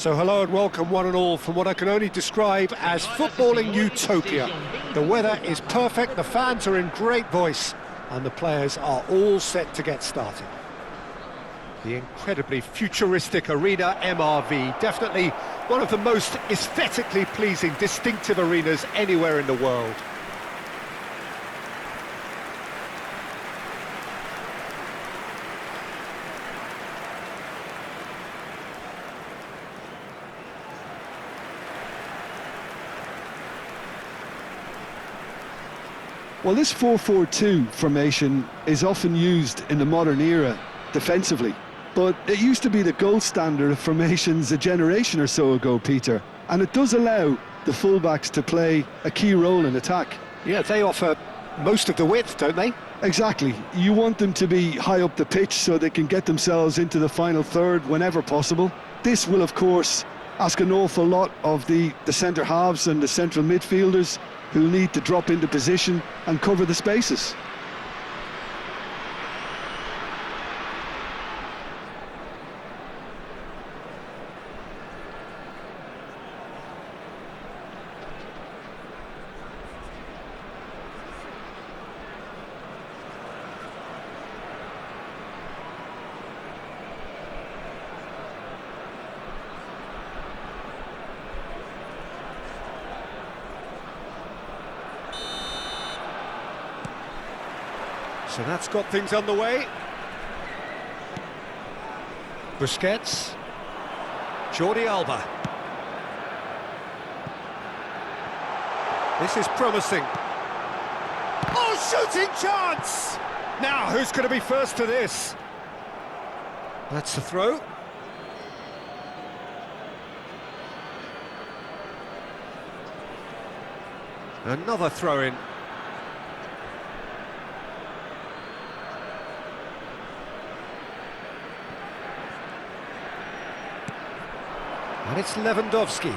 So hello and welcome one and all from what I can only describe as footballing utopia. The weather is perfect, the fans are in great voice, and the players are all set to get started. The incredibly futuristic Arena MRV, definitely one of the most aesthetically pleasing, distinctive arenas anywhere in the world. Well, this 4-4-2 formation is often used in the modern era defensively, but it used to be the gold standard of formations a generation or so ago, Peter, and it does allow the fullbacks to play a key role in attack. Yeah, they offer most of the width, don't they? Exactly. You want them to be high up the pitch so they can get themselves into the final third whenever possible. This will, of course, ask an awful lot of the centre halves and the central midfielders, who'll need to drop into position and cover the spaces. So that's got things underway. Busquets. Jordi Alba. This is promising. Oh, shooting chance! Now, who's going to be first to this? That's the throw. Another throw-in. And it's Lewandowski.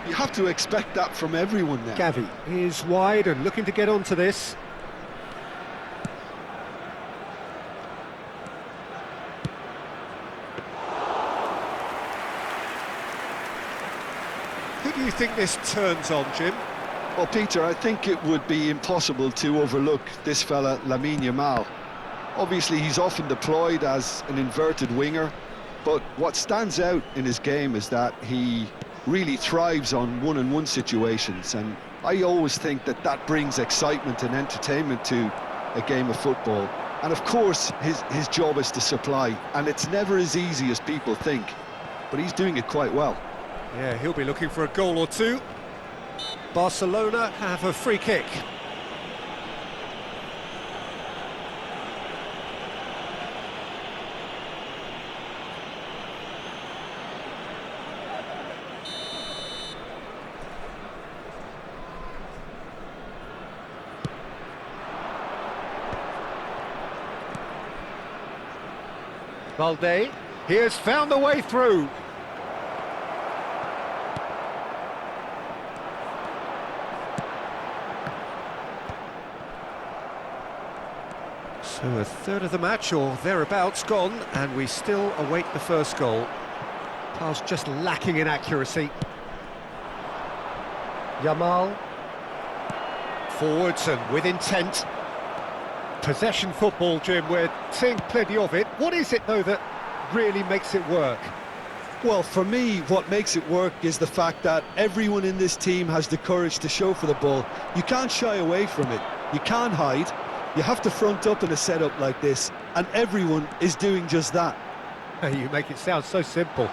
You have to expect that from everyone now. Gavi is wide and looking to get onto this. Who do you think this turns on, Jim? Well, Peter, I think it would be impossible to overlook this fella, Lamine Yamal. Obviously, he's often deployed as an inverted winger, but what stands out in his game is that he really thrives on one-on-one situations, and I always think that that brings excitement and entertainment to a game of football. And of course, his job is to supply, and it's never as easy as people think, but he's doing it quite well. Yeah, he'll be looking for a goal or two. Barcelona have a free kick. Valde, he has found the way through. So a third of the match or thereabouts gone, and we still await the first goal. Pass just lacking in accuracy. Yamal. Forwards and with intent. Possession football, Jim, we're seeing plenty of it. What is it, though, that really makes it work? Well, for me, what makes it work is the fact that everyone in this team has the courage to show for the ball. You can't shy away from it. You can't hide. You have to front up in a setup like this, and everyone is doing just that. You make it sound so simple.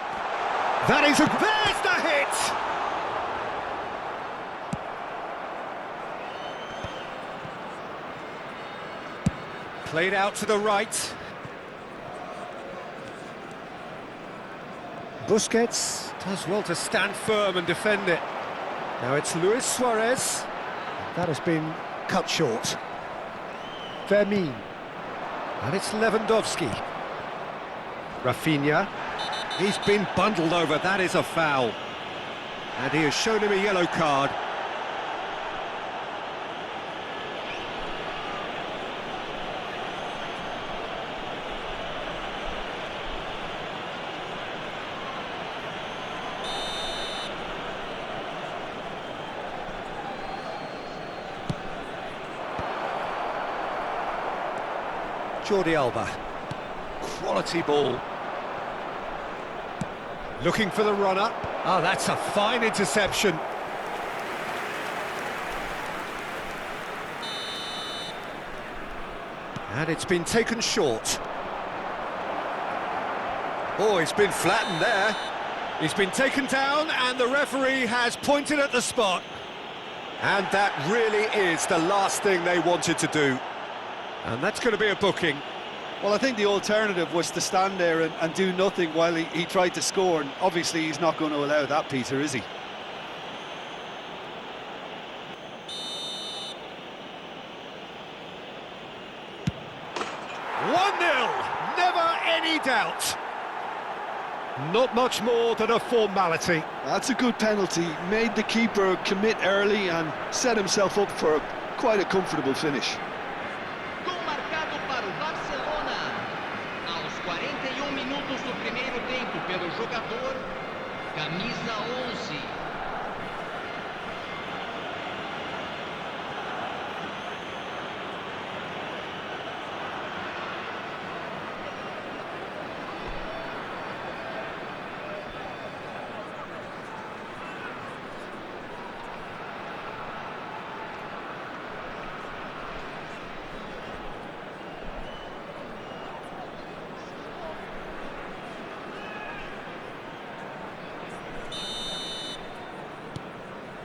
That is a... There's the hit! Played out to the right. Busquets does well to stand firm and defend it. Now it's Luis Suarez. That has been cut short. Fermin. And it's Lewandowski. Rafinha. He's been bundled over. That is a foul. And he has shown him a yellow card. Jordi Alba. Quality ball. Looking for the runner. Oh, that's a fine interception. And it's been taken short. Oh, he's been flattened there. He's been taken down and the referee has pointed at the spot. And that really is the last thing they wanted to do. And that's going to be a booking. Well, I think the alternative was to stand there and do nothing while he tried to score, and obviously he's not going to allow that, Peter, is he? Never any doubt. Not much more than a formality. That's a good penalty. Made the keeper commit early and set himself up for quite a comfortable finish. Gol marcado para o Barcelona. Aos 41 minutos do primeiro tempo pelo jogador, camisa 11.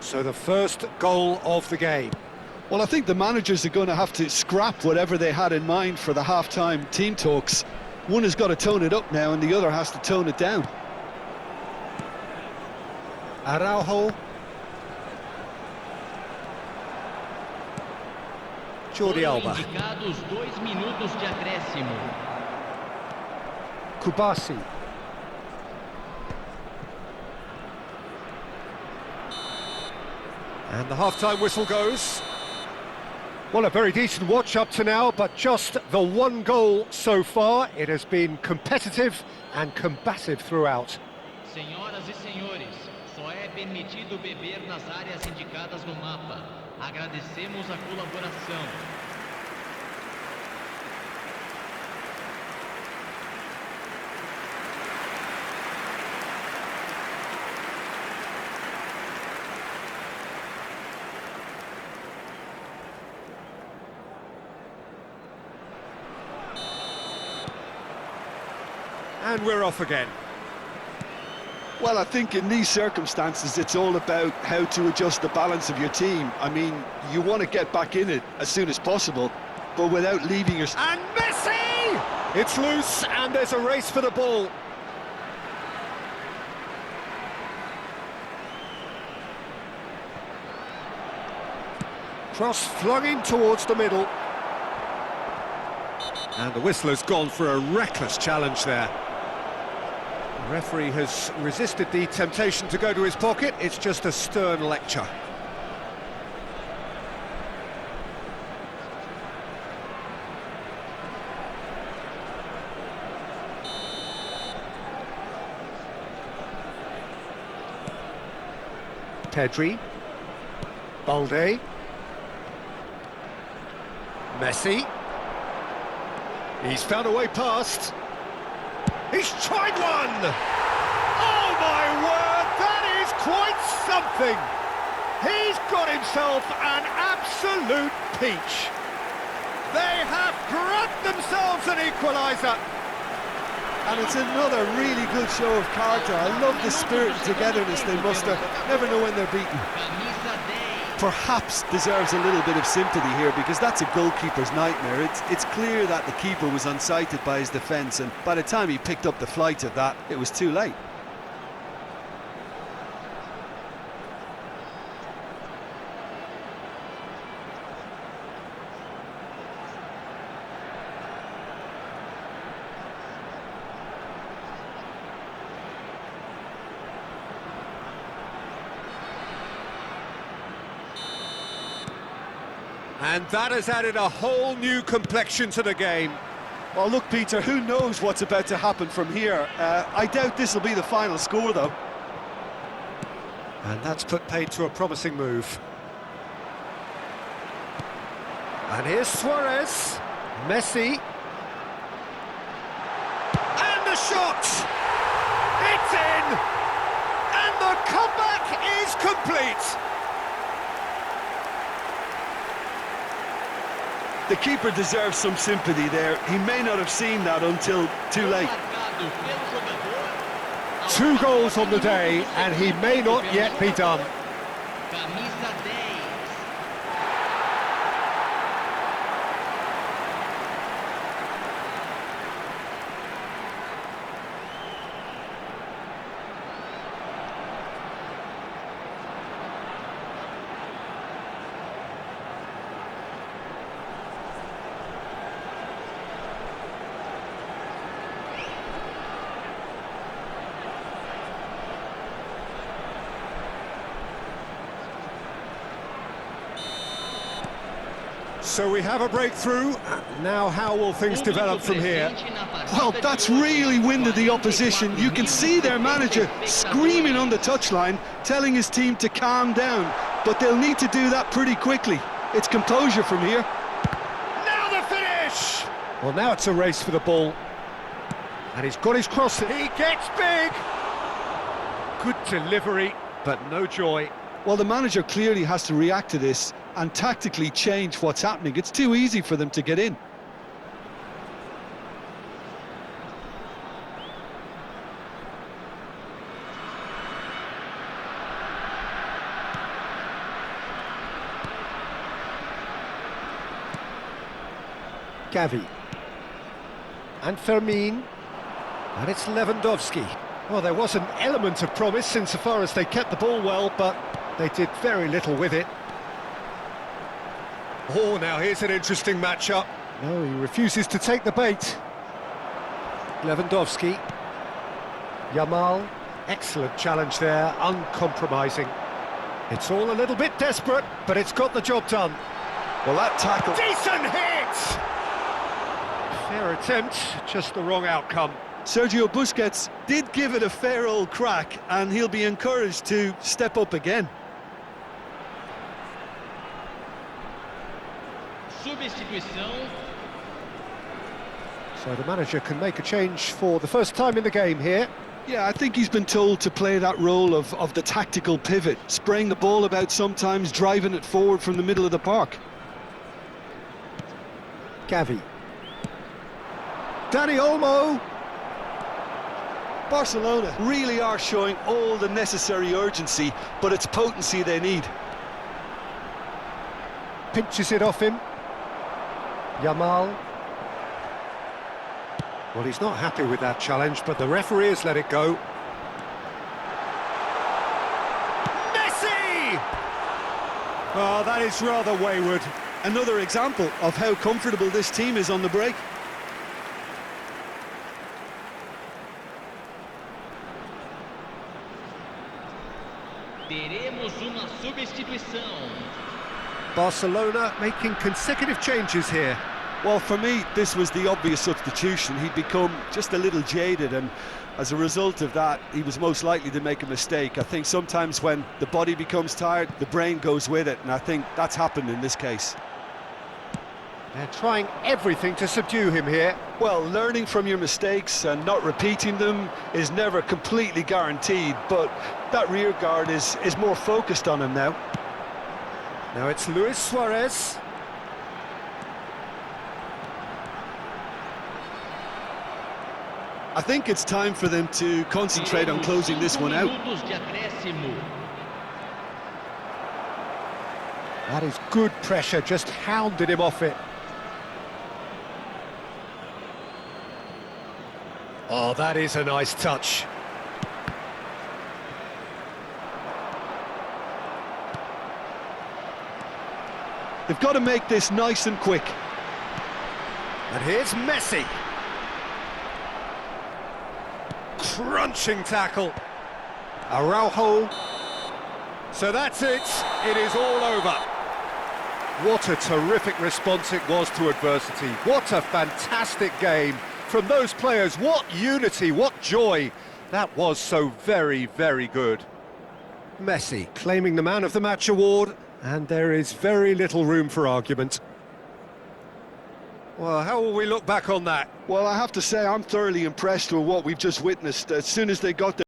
So the first goal of the game. Well, I think the managers are going to have to scrap whatever they had in mind for the half-time team talks. One has got to tone it up now and the other has to tone it down. Araujo. Jordi Alba. Indicados 2 minutos de acréscimo. Kubasi. And the half-time whistle goes. Well, a very decent watch up to now, but just the one goal so far. It has been competitive and combative throughout. Senhoras e senhores, só é permitido beber nas áreas indicadas no mapa. Agradecemos a colaboração. And we're off again. Well, I think in these circumstances, it's all about how to adjust the balance of your team. I mean, you want to get back in it as soon as possible, but without leaving your... And Messi! It's loose, and there's a race for the ball. Cross flung in towards the middle. And the whistler's gone for a reckless challenge there. The referee has resisted the temptation to go to his pocket. It's just a stern lecture. Pedri. Balde. Messi. He's found a way past. He's tried one! Oh my word, that is quite something! He's got himself an absolute peach. They have grabbed themselves an equaliser. And it's another really good show of character. I love the spirit and togetherness they muster. Never know when they're beaten. Perhaps deserves a little bit of sympathy here, because that's a goalkeeper's nightmare. It's clear that the keeper was unsighted by his defence, and by the time he picked up the flight of that, it was too late. And that has added a whole new complexion to the game. Well, look, Peter, who knows what's about to happen from here? I doubt this will be the final score, though. And that's put paid to a promising move. And here's Suarez. Messi. shot! It's in! And the comeback is complete! The keeper deserves some sympathy there. He may not have seen that until too late. 2 goals on the day, and he may not yet be done. Camisa 10. So we have a breakthrough. Now how will things develop from here? Well, that's really winded the opposition. You can see their manager screaming on the touchline, telling his team to calm down. But they'll need to do that pretty quickly. It's composure from here. Now the finish! Well, now it's a race for the ball. And he's got his cross. He gets big! Good delivery, but no joy. Well, the manager clearly has to react to this and tactically change what's happening. It's too easy for them to get in. Gavi. And Fermin. And it's Lewandowski. Well, there was an element of promise insofar as they kept the ball well, but they did very little with it. Oh, now here's an interesting matchup. No, he refuses to take the bait. Lewandowski. Yamal. Excellent challenge there, uncompromising. It's all a little bit desperate, but it's got the job done. Well, that tackle... Decent hit! Fair attempt, just the wrong outcome. Sergio Busquets did give it a fair old crack, and he'll be encouraged to step up again. Substituição. So the manager can make a change for the first time in the game here. Yeah, I think he's been told to play that role of the tactical pivot, spraying the ball about sometimes, driving it forward from the middle of the park. Gavi. Dani Olmo. Barcelona really are showing all the necessary urgency, but it's potency they need. Pinches it off him. Yamal. Well, he's not happy with that challenge, but the referee has let it go. Messi! Oh, that is rather wayward. Another example of how comfortable this team is on the break. Teremos uma substituição. Barcelona making consecutive changes here. Well, for me, this was the obvious substitution. He'd become just a little jaded, and as a result of that, he was most likely to make a mistake. I think sometimes when the body becomes tired, the brain goes with it, and I think that's happened in this case. They're trying everything to subdue him here. Well, learning from your mistakes and not repeating them is never completely guaranteed, but that rear guard is more focused on him now. Now it's Luis Suarez. I think it's time for them to concentrate on closing this one out. That is good pressure, just hounded him off it. Oh, that is a nice touch. They've got to make this nice and quick. And here's Messi. Crunching tackle. Araujo. So that's it. It is all over. What a terrific response it was to adversity. What a fantastic game from those players. What unity, what joy. That was so very, very good. Messi claiming the Man of the Match award, and there is very little room for argument. Well, how will we look back on that? Well, I have to say I'm thoroughly impressed with what we've just witnessed. As soon as they got